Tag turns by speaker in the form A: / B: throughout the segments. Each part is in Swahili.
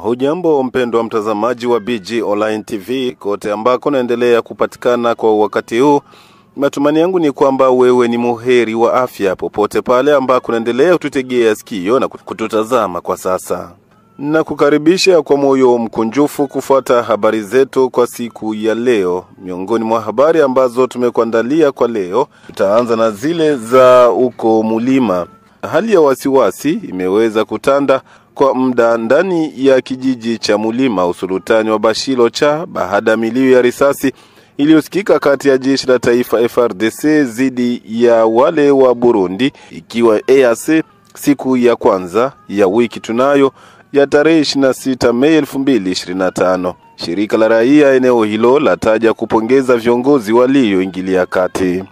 A: Hujambo mpendwa mtazamaji wa BG Online TV kote ambako naendelea kupatikana kwa wakati huu. Matumaini yangu ni kwamba wewe ni muheri wa afya popote pale ambako naendelea kututegea sikio na kututazama kwa sasa. Na kukaribisha kwa moyo mkunjufu kufuata habari zetu kwa siku ya leo. Miongoni mwa habari ambazo tumekuandalia kwa leo, tutaanza na zile za uko Mulima. Hali ya wasiwasi imeweza kutanda kwa muda ndani ya kijiji cha Mulima usultani wa Bashilo cha baada milio ya risasi iliyosikika kati ya jeshi la taifa FARDC zidi ya wale wa Burundi, ikiwa EAC siku ya kwanza ya wiki tunayo ya tarehe 26 Mei 2025. Shirika la raia eneo hilo lataja kupongeza viongozi walioingilia kati.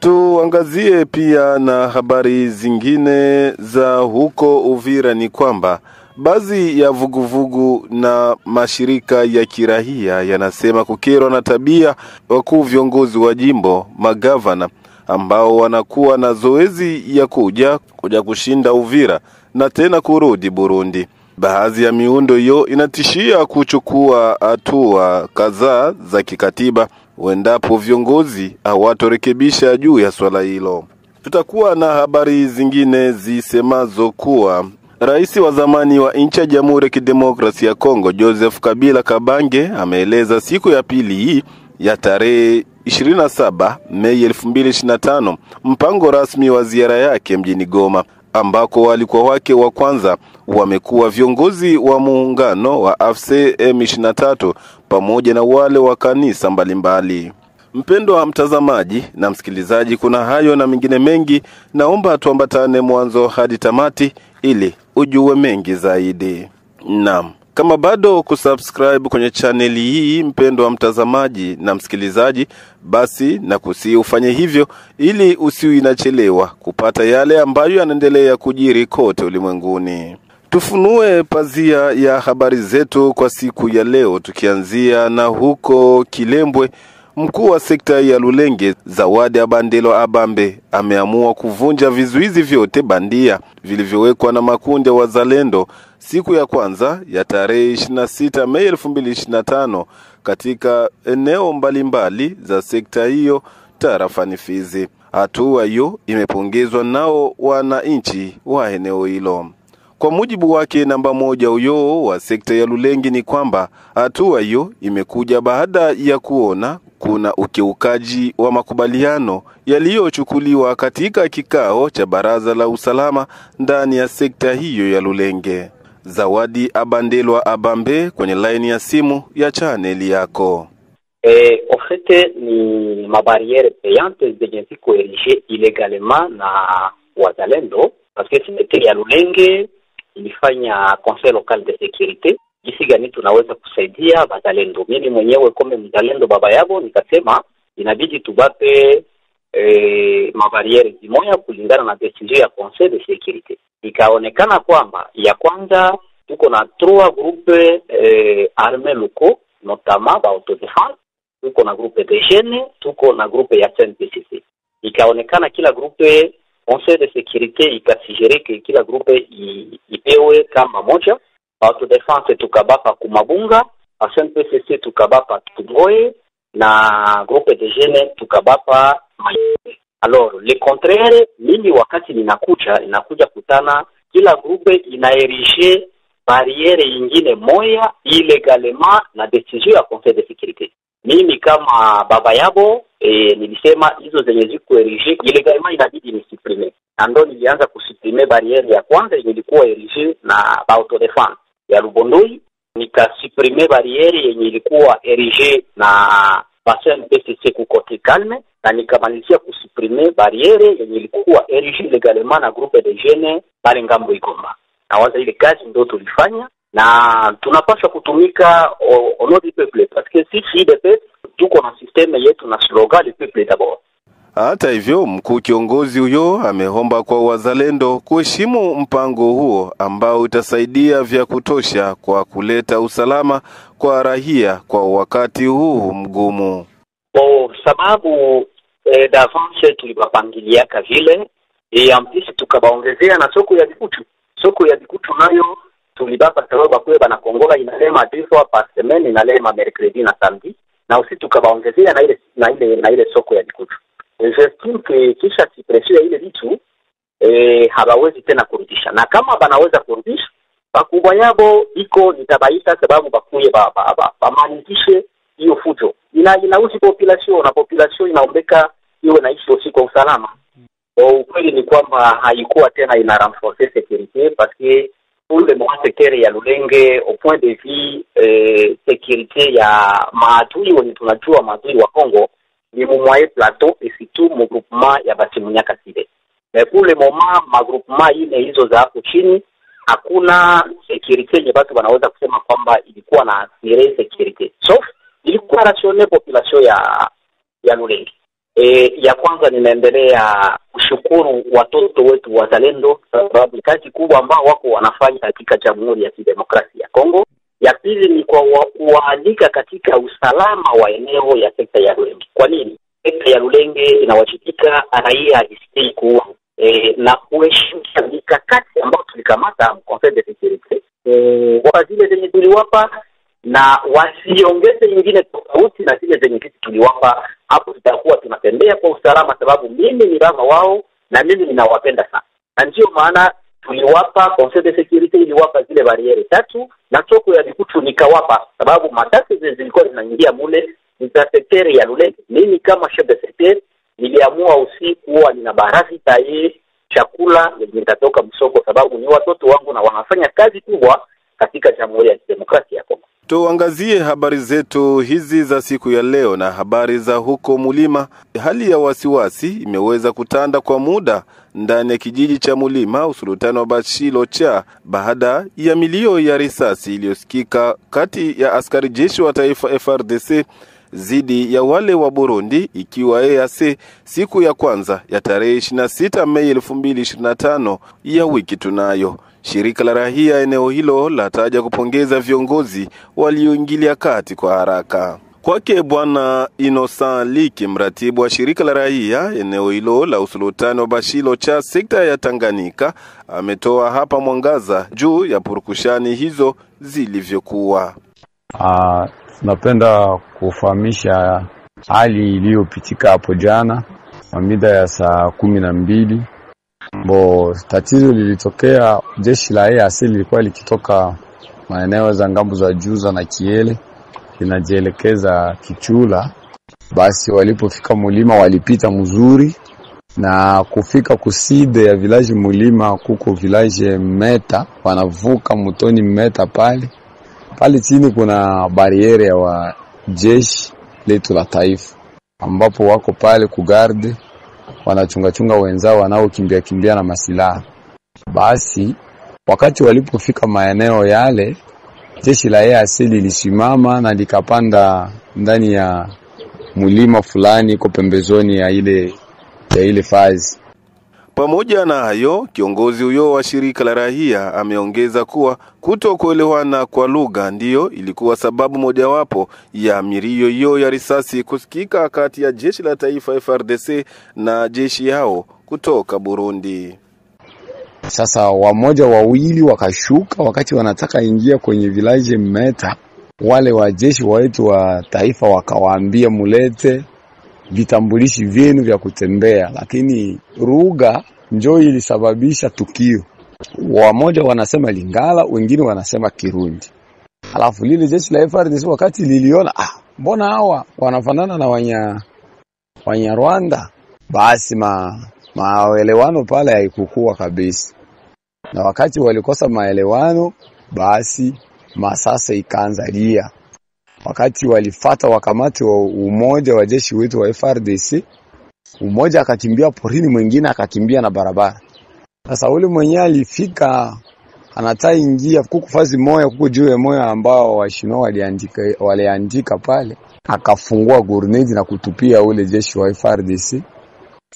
A: Tuangazie pia na habari zingine za huko Uvira. Ni kwamba baadhi ya vuguvugu na mashirika ya kirahia yanasema kukerwa na tabia wakuu viongozi wa jimbo, magavana ambao wanakuwa na zoezi ya kuja kushinda Uvira na tena kurudi Burundi. Baadhi ya miundo hiyo inatishia kuchukua hatua kadhaa za kikatiba wendapo viongozi hawatorekebisha juu ya swala hilo. Tutakuwa na habari zingine zisemazo kuwa Rais wa zamani wa nchi ya Jamhuri ya Kidemokrasia ya Kongo Joseph Kabila Kabange ameeleza siku ya pili hii ya tarehe 27 Mei 2025 mpango rasmi wa ziara yake mjini Goma, ambako walikuwa wake wa kwanza wamekuwa viongozi wa muungano wa AFC M23 pamoja na wale wa kanisa mbalimbali. Mpendwa mtazamaji na msikilizaji, kuna hayo na mengine mengi, naomba tuambatane mwanzo hadi tamati ili ujue mengi zaidi. Naam, kama bado kusubscribe kwenye chaneli hii mpendwa mtazamaji na msikilizaji, basi na kusihi ufanye hivyo ili usiwe unachelewa kupata yale ambayo yanaendelea kujiri kote ulimwenguni. Tufunue pazia ya habari zetu kwa siku ya leo, tukianzia na huko Kilembwe. Mkuu wa sekta ya Lulenge Zawadi Abandelo Abambe ameamua kuvunja vizuizi vyote bandia vilivyowekwa na makundi ya wazalendo siku ya kwanza ya tarehe 26 Mei 2025 katika eneo mbalimbali za sekta hiyo tarafani Fizi. Hatua hiyo imepongezwa nao wananchi wa eneo hilo. Kwa mujibu wake namba moja huyo wa sekta ya Lulenge ni kwamba hatua hiyo imekuja baada ya kuona kuna ukiukaji wa makubaliano yaliyochukuliwa katika kikao cha baraza la usalama ndani ya sekta hiyo ya Lulenge. Zawadi Abandelwa Abambe kwenye line ya simu ya chaneli yako.
B: En fait ni mabariere payante zenye ziko erige ilegalement na wazalendo, parce que sekta ya Lulenge ilifanya conseil local de sécurité jinsi gani tunaweza kusaidia wazalendo. Mimi mwenyewe kama mzalendo baba yabo nikasema inabidi tubape mabariere zimoya kulingana na decision ya conseil de sécurité. Ikaonekana kwamba ya kwanza tuko na 3 groupe armés locaux, notamment ba autodéfense, tuko na groupe de jeunes, tuko na groupe ya CNPCC. Ikaonekana kila groupe conseil de sécurité ikasijere kila groupe ipewe kama moja. Autodéfense tukabapa Kumabunga, CNPCC tukabapa Tuboye na groupe de jeunes tukabapa Mayele. Alors le contraire, mimi wakati inakuja kutana kila groupe inaerige barriere ingine moya ilegalement na decision ya conseil de sécurité. Mimi kama baba yabo nilisema hizo zenye ziko erige ilegalement inabidi ni supprimer. Ando nilianza kusuprimer barriere ya kwanza yenye ilikuwa erige na autodéfense ya Lubondoi, nikasuprimer barriere yenye ilikuwa erige na bassin PCC kukote Kalme, na nikamalizia kusuprimer barriere yenye ilikuwa erige legalement na groupe de jeunes pale ngambo Igoma. Na waza ile kazi ndio tulifanya na tunapaswa kutumika au nom du peuple, parce que si IDP tuko na systeme yetu na slogan le peuple d'abord.
A: Hata hivyo, mkuu kiongozi huyo ameomba kwa wazalendo kuheshimu mpango huo ambao utasaidia vya kutosha kwa kuleta usalama kwa raia kwa wakati huu mgumu.
B: Sababu d'avance tulipapangiliaka vile ampisi tukabaongezea na soko ya Bikutu. Soko ya Bikutu nayo tulibapa sababu bakuwe bana kongola inalema 2 fois par semaine, inalema mercredi na samedi, na usi tukabaongezea na ile soko ya Bikutu. J'estime que kisha sipresio ile vitu hawawezi tena kurudisha, na kama banaweza kurudisha bakubwa yabo iko nitabaita sababu bakuye bamanikishe hiyo fujo. Inausi population, na population inaombeka iwe naishi usiku kwa usalama. Ukweli ni kwamba haikuwa tena ina renforcer sécurité parce que pour le moment secteur ya Lulenge au point de vue sécurité ya maadui wenye tunajua maadui wa Kongo ni mumwaye plateau et surtout mu groupement ya Batimunyaka Side. Mais pour le moment magroupement ine hizo za hapo chini hakuna sécurité yenye watu wanaweza kusema kwamba ilikuwa na assuré sécurité. Sauf ilikuwa rationner population ya Lulenge. Ya kwanza ninaendelea kushukuru watoto wetu wazalendo sababu kazi kubwa ambao wako wanafanya katika Jamhuri ya Kidemokrasia ya Kongo. Ya pili ni kwa kuandika katika usalama wa eneo ya sekta ya Lulenge. Kwa nini? Sekta ya Lulenge inawajibika raia isitei kuwa na kuheshimisha mikakati ambayo tulikamata Conseil de Sécurité kwa zile zenye tuliwapa, na wasiongeze nyingine tofauti na zile zenye sisi tuliwapa. Hapo tutakuwa tunatembea kwa usalama sababu mimi ni baba wao na mimi ninawapenda sana. Na ndio maana tuliwapa Conseil de Sécurité iliwapa zile bariere 3 na soko ya Bikutu nikawapa sababu matasi zilikuwa zinaingia mule ni secteur ya Lulenge. Mimi kama chef de secteur niliamua usiku wa nina barazi taye chakula nitatoka msoko sababu ni watoto wangu na wanafanya kazi kubwa katika Jamhuri ya Kidemokrasia ya Kongo.
A: Tuangazie habari zetu hizi za siku ya leo na habari za huko Mulima. Hali ya wasiwasi imeweza kutanda kwa muda ndani ya kijiji cha Mulima, usultani wa Bashilo cha baada ya milio ya risasi iliyosikika kati ya askari jeshi wa taifa FRDC zidi ya wale wa Burundi, ikiwa EAC siku ya kwanza ya tarehe 26 Mei 2025 ya wiki tunayo. Shirika la raia eneo hilo lataja kupongeza viongozi walioingilia kati kwa haraka. Kwake Bwana Innocent Liki, mratibu wa shirika la raia eneo hilo la usultani wa Bashilo cha sekta ya Tanganyika, ametoa hapa mwangaza juu ya purukushani hizo zilivyokuwa.
C: Napenda kufahamisha hali iliyopitika hapo jana mida ya saa 12. Tatizo lilitokea, jeshi la EAC lilikuwa likitoka maeneo za ngambo za Juza na Kiele linajielekeza Kichula. Basi walipofika Mulima walipita mzuri na kufika kuside ya village Mulima kuko village Meta, wanavuka mtoni Meta pale chini kuna bariere ya wa jeshi letu la taifa ambapo wako pale kugarde wanachunga wenzao wanaokimbia na masilaha. Basi wakati walipofika maeneo yale, jeshi la EAC lilisimama na likapanda ndani ya mulima fulani iko pembezoni ya ile fazi.
A: Pamoja na hayo, kiongozi huyo wa shirika la raia ameongeza kuwa kutokuelewana kwa lugha ndiyo ilikuwa sababu mojawapo ya milio hiyo ya risasi kusikika kati ya jeshi la taifa FRDC na jeshi yao kutoka Burundi.
C: Sasa wamoja wawili wakashuka wakati wanataka ingia kwenye village Meta. Wale wa jeshi wetu wa taifa wakawaambia mulete vitambulishi vyenu vya kutembea, lakini lugha njoo ilisababisha tukio. Wamoja wanasema Lingala, wengine wanasema Kirundi. Alafu lile jeshi la FARDC wakati liliona mbona hawa wanafanana na wanya Rwanda, basi maelewano pale haikukua kabisa. Na wakati walikosa maelewano, basi masasa ikaanza lia. Wakati walifata wakamati wa umoja wa jeshi wetu wa FARDC, umoja akakimbia porini, mwingine akakimbia na barabara. Sasa ule mwenye alifika anatai ingia kukufazi moya kuko juu moya ambao washino waliandika pale, akafungua grenade na kutupia ule jeshi wa FARDC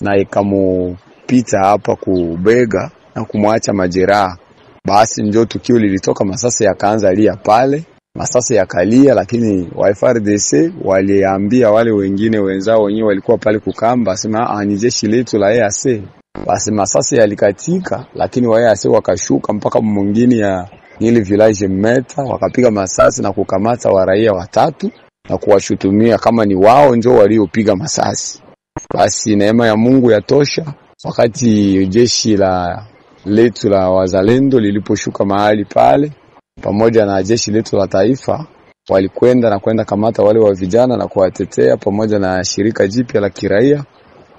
C: na ikamupita hapa kubega na kumwacha majeraha. Basi ndio tukio lilitoka, masasa yakaanza lia pale. Masasa yakalia, lakini wa FARDC waliambia wale wengine wenzao wenyewe walikuwa pale kukamba, sema ni jeshi letu la EAC. Basi masasa yalikatika, lakini wa EAC wakashuka mpaka mwingine ile village Meta, wakapiga masasi na kukamata waraia 3 na kuwashutumia kama ni wao ndio waliopiga masasi. Basi neema ya Mungu yatosha. Wakati jeshi letu la wazalendo liliposhuka mahali pale pamoja na jeshi letu la taifa, kwenda kamata wale wa vijana na kuwatetea pamoja na shirika jipya la kiraia.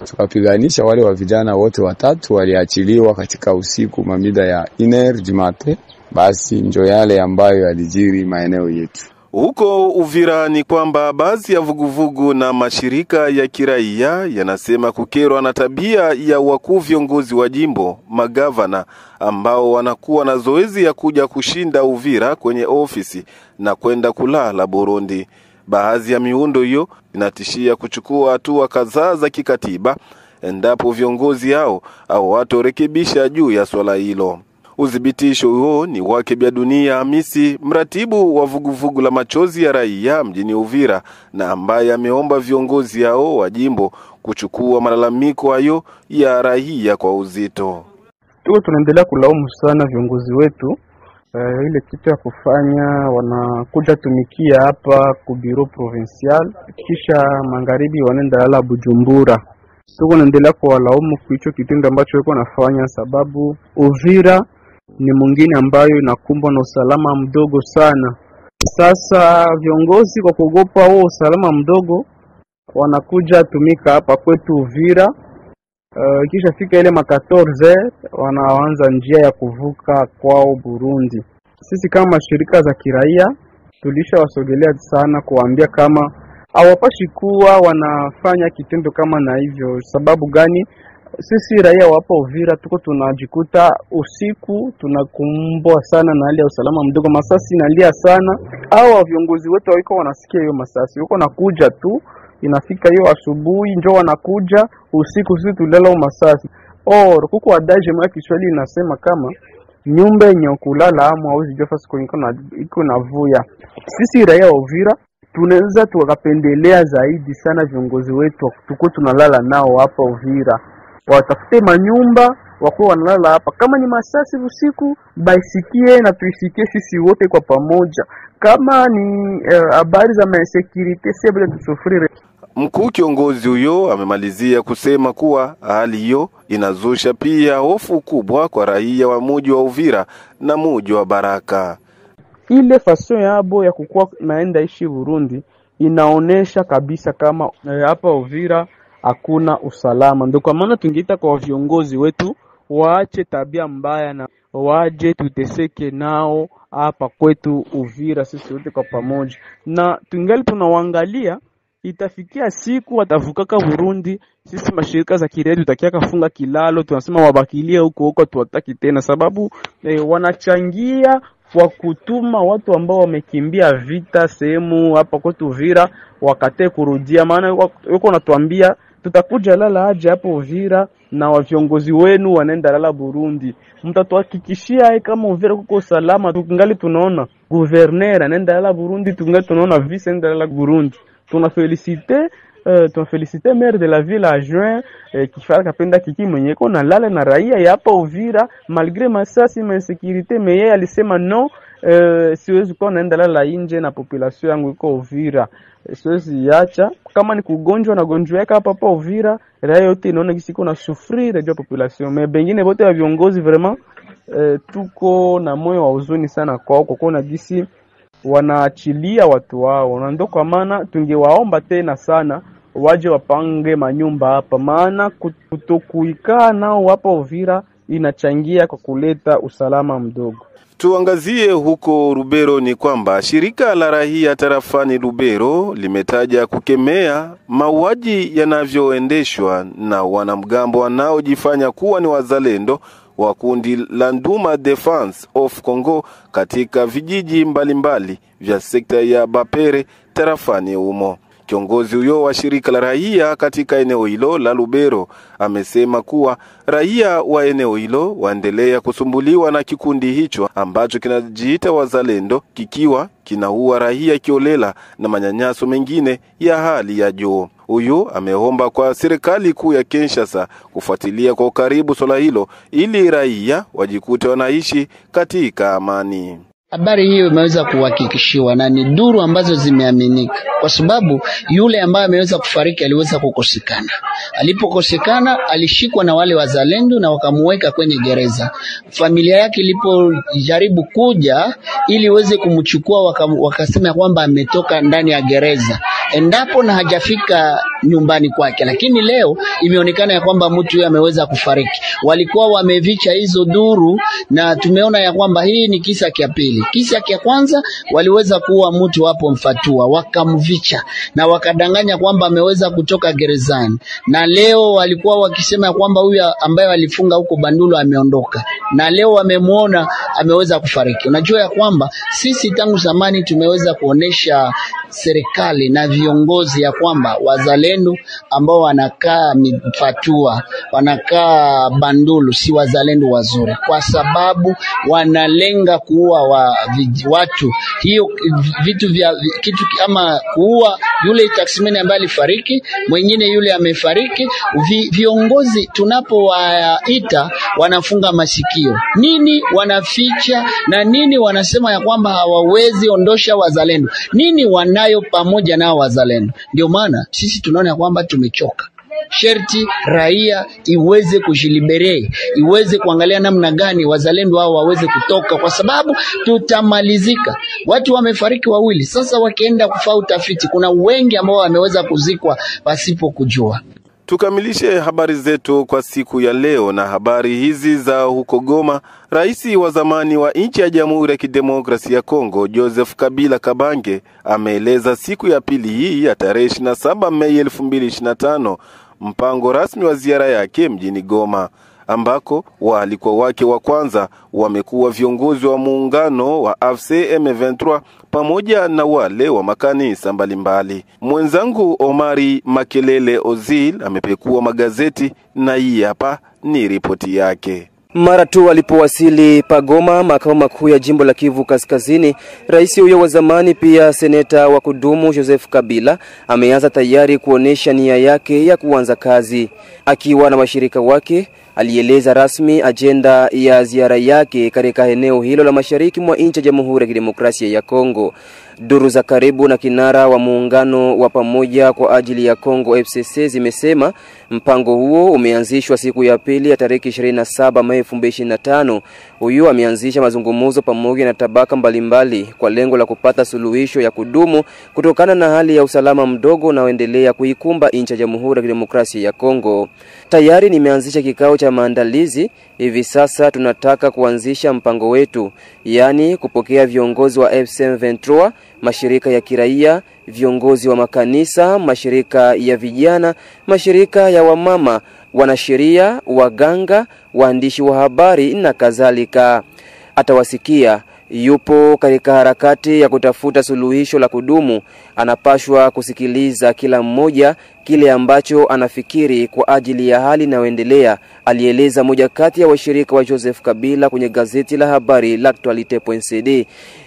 C: Tukapiganisha wale wa vijana wote 3, waliachiliwa katika usiku mamida ya iner Jumate. Basi ndio yale ambayo yalijiri maeneo yetu.
A: Huko Uvira ni kwamba baadhi ya vuguvugu na mashirika ya kiraia yanasema kukerwa na tabia ya wakuu viongozi wa jimbo, magavana, ambao wanakuwa na zoezi ya kuja kushinda Uvira kwenye ofisi na kwenda kulala Burundi. Baadhi ya miundo hiyo inatishia kuchukua hatua kadhaa za kikatiba endapo viongozi hao au watorekebisha juu ya swala hilo. Udhibitisho huo ni wake Bya Dunia Hamisi, mratibu wa vuguvugu la machozi ya raia mjini Uvira, na ambaye ameomba viongozi hao wa jimbo kuchukua malalamiko hayo ya raia kwa uzito.
D: Tunaendelea kulaumu sana viongozi wetu, ile kitu ya kufanya wanakuja tumikia hapa ku bureau provincial kisha magharibi wanaenda lala Bujumbura. Tunaendelea kuwalaumu kwa hicho kitendo ambacho wako nafanya, sababu Uvira ni mwingine ambayo inakumbwa na usalama mdogo sana. Sasa viongozi kwa kuogopa huo usalama mdogo wanakuja tumika hapa kwetu Uvira. Kisha fika ile 14 wanaanza njia ya kuvuka kwao Burundi. Sisi kama shirika za kiraia tulishawasogelea sana kuambia kama hawapashi kuwa wanafanya kitendo kama na hivyo. Sababu gani? Sisi raia wapo Uvira tuko tunajikuta usiku tunakumbwa sana na hali ya usalama mdogo, masasi nalia sana. Hao viongozi wetu wako wanasikia hiyo masasi, wako nakuja tu, inafika hiyo asubuhi njoo wanakuja, usiku sisi tulala masasi. Kuko adage mwa Kiswahili inasema kama nyumba yenye kulala amu hauzi jofa siku iko na vuya. Sisi raia wa Uvira tunaweza tukapendelea zaidi sana viongozi wetu tuko tunalala nao hapa Uvira, watafute manyumba wako wanalala hapa. Kama ni masasi usiku baisikie na tuisikie sisi wote kwa pamoja. Kama ni habari za security sebe tusufrire.
A: Mkuu kiongozi huyo amemalizia kusema kuwa hali hiyo inazusha pia hofu kubwa kwa raia wa mji wa Uvira na mji wa Baraka.
D: Ile fason yabo ya kukua naenda ishi Burundi inaonesha kabisa kama hapa Uvira hakuna usalama. Ndio kwa maana tungeita kwa viongozi wetu waache tabia mbaya na waje tuteseke nao hapa kwetu Uvira sisi wote kwa pamoja. Na tungali tunawaangalia, itafikia siku watavukaka Burundi, sisi mashirika za kiraia tutakia kafunga kilalo, tunasema wabakilie huko tuwataki tena, sababu wanachangia kwa kutuma watu ambao wamekimbia vita sehemu hapa kwetu Uvira wakate kurudia. Maana wako natuambia tutakuja lala aje hapo Uvira na wa viongozi wenu wanaenda lala Burundi. Mtatuhakikishia kama Uvira kuko salama? Tungali tunaona gouverneur anaenda lala Burundi, tungali tunaona vice anaenda lala Burundi. Tunafelicite maire de la ville adjoint Kifara Kapenda Kiki mwenye ko na lala na raia ya hapa Uvira malgré masasi na insécurité, mais alisema no, siwezi kuwa naenda lala nje na population yangu iko Uvira, siwezi acha. Kama ni kugonjwa na gonjwa yake hapa Uvira, raia yote inaona kisiko na souffrir radio population. Mais bengine bote wa viongozi vraiment tuko na moyo wa huzuni sana kwa kuona gisi wanaachilia watu wao. Na ndio kwa maana tungewaomba tena sana waje wapange manyumba hapa, maana kutokuikaa nao hapa Uvira inachangia kwa kuleta usalama mdogo.
A: Tuangazie huko Lubero ni kwamba shirika la raia tarafani Lubero limetaja kukemea mauaji yanavyoendeshwa na wanamgambo wanaojifanya kuwa ni wazalendo wa kundi la Nduma Defense of Congo katika vijiji mbalimbali vya sekta ya Bapere tarafani humo. Kiongozi huyo wa shirika la raia katika eneo hilo la Lubero amesema kuwa raia wa eneo hilo waendelea kusumbuliwa na kikundi hicho ambacho kinajiita wazalendo, kikiwa kinaua raia kiolela na manyanyaso mengine ya hali ya juu. Huyu ameomba kwa serikali kuu ya Kinshasa kufuatilia kwa karibu swala hilo ili raia wajikute wanaishi katika amani.
E: Habari hiyo imeweza kuhakikishiwa na ni duru ambazo zimeaminika, kwa sababu yule ambaye ameweza kufariki aliweza kukosekana. Alipokosekana alishikwa na wale wazalendo na wakamuweka kwenye gereza. Familia yake ilipojaribu kuja ili iweze kumchukua, wakasema kwamba ametoka ndani ya gereza endapo na hajafika nyumbani kwake. Lakini leo imeonekana ya kwamba mtu huyo ameweza kufariki. Walikuwa wamevicha hizo duru, na tumeona ya kwamba hii ni kisa kia pili. Kisa kia kwanza waliweza kuua mtu hapo Mfatua, wakamvicha na wakadanganya kwamba ameweza kutoka gerezani, na leo walikuwa wakisema ya kwamba huyu ambaye walifunga huko Bandulu ameondoka, na leo wamemuona ameweza kufariki. Unajua ya kwamba sisi tangu zamani tumeweza kuonesha serikali na viongozi ya kwamba wazalendo ambao wanakaa Mfatua, wanakaa Bandulu si wazalendo wazuri, kwa sababu wanalenga kuua watu. Hiyo vitu vya kitu kama kuua yule taksimeni ambaye alifariki, mwingine yule amefariki. Viongozi tunapowaita wanafunga masikio. Nini wanaficha na nini wanasema ya kwamba hawawezi ondosha wazalendo? Nini wanayo pamoja na wazalendo? Ndio maana sisi tunaona ya kwamba tumechoka. Sherti raia iweze kujilibere, iweze kuangalia namna gani wazalendo hao waweze kutoka, kwa sababu tutamalizika. Watu wamefariki wawili, sasa wakienda kufanya utafiti kuna wengi ambao wameweza kuzikwa pasipo kujua.
A: Tukamilishe habari zetu kwa siku ya leo na habari hizi za huko Goma. Rais wa zamani wa nchi ya Jamhuri ya Kidemokrasia ya Kongo, Joseph Kabila Kabange, ameeleza siku ya pili hii ya tarehe 27 Mei 2025 mpango rasmi wa ziara yake mjini Goma, ambako walikuwa wake wa kwanza wamekuwa viongozi wa muungano wa AFC M23 pamoja na wale wa makanisa mbalimbali. Mwenzangu Omari Makelele Ozil amepekua magazeti na hii hapa ni ripoti yake.
F: Mara tu walipowasili Pagoma, makao makuu ya jimbo la Kivu Kaskazini, rais huyo wa zamani pia seneta wa kudumu Joseph Kabila ameanza tayari kuonesha nia yake ya kuanza kazi. Akiwa na washirika wake, alieleza rasmi ajenda ya ziara yake katika eneo hilo la mashariki mwa nchi ya Jamhuri ya Kidemokrasia ya Kongo. Duru za karibu na kinara wa muungano wa pamoja kwa ajili ya Kongo FCC zimesema mpango huo umeanzishwa siku ya pili ya tarehe 27 Mei 2025. Huyu ameanzisha mazungumzo pamoja na tabaka mbalimbali kwa lengo la kupata suluhisho ya kudumu kutokana na hali ya usalama mdogo unaoendelea kuikumba nchi ya Jamhuri ya Kidemokrasia ya Kongo. Tayari nimeanzisha kikao cha maandalizi. Hivi sasa tunataka kuanzisha mpango wetu, yani kupokea viongozi wa M23, mashirika ya kiraia, viongozi wa makanisa, mashirika ya vijana, mashirika ya wamama, wanasheria, waganga, waandishi wa habari na kadhalika. Atawasikia. Yupo katika harakati ya kutafuta suluhisho la kudumu. Anapashwa kusikiliza kila mmoja kile ambacho anafikiri kwa ajili ya hali inayoendelea, alieleza moja kati ya washirika wa Joseph Kabila kwenye gazeti la habari L'Actualité.cd.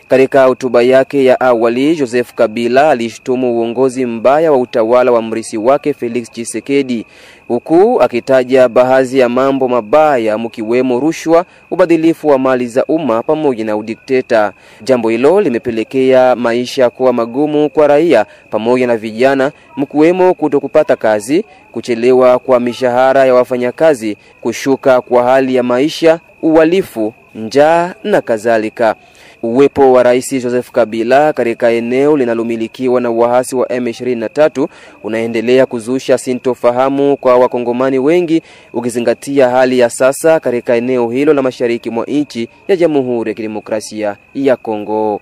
F: Katika hotuba yake ya awali, Joseph Kabila alishtumu uongozi mbaya wa utawala wa mrisi wake Felix Tshisekedi, huku akitaja baadhi ya mambo mabaya mkiwemo rushwa, ubadilifu wa mali za umma pamoja na udikteta. Jambo hilo limepelekea maisha kuwa magumu kwa raia pamoja na vijana, mkiwemo kutokupata kazi, kuchelewa kwa mishahara ya wafanyakazi, kushuka kwa hali ya maisha, uhalifu, njaa na kadhalika. Uwepo wa Rais Joseph Kabila katika eneo linalomilikiwa na waasi wa M23 unaendelea kuzusha sintofahamu kwa wakongomani wengi, ukizingatia hali ya sasa katika eneo hilo la mashariki mwa nchi ya Jamhuri ya Kidemokrasia ya Kongo.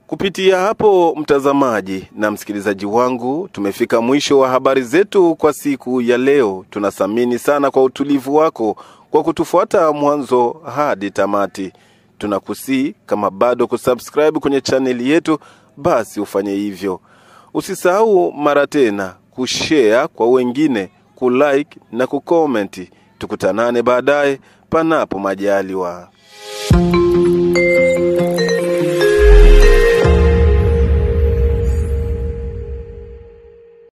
A: Kupitia hapo, mtazamaji na msikilizaji wangu, tumefika mwisho wa habari zetu kwa siku ya leo. Tunathamini sana kwa utulivu wako kwa kutufuata mwanzo hadi tamati. Tunakusi kama bado kusubscribe kwenye channel yetu, basi ufanye hivyo. Usisahau mara tena kushare kwa wengine, kulike na kucomment. Tukutanane baadaye panapo majaliwa.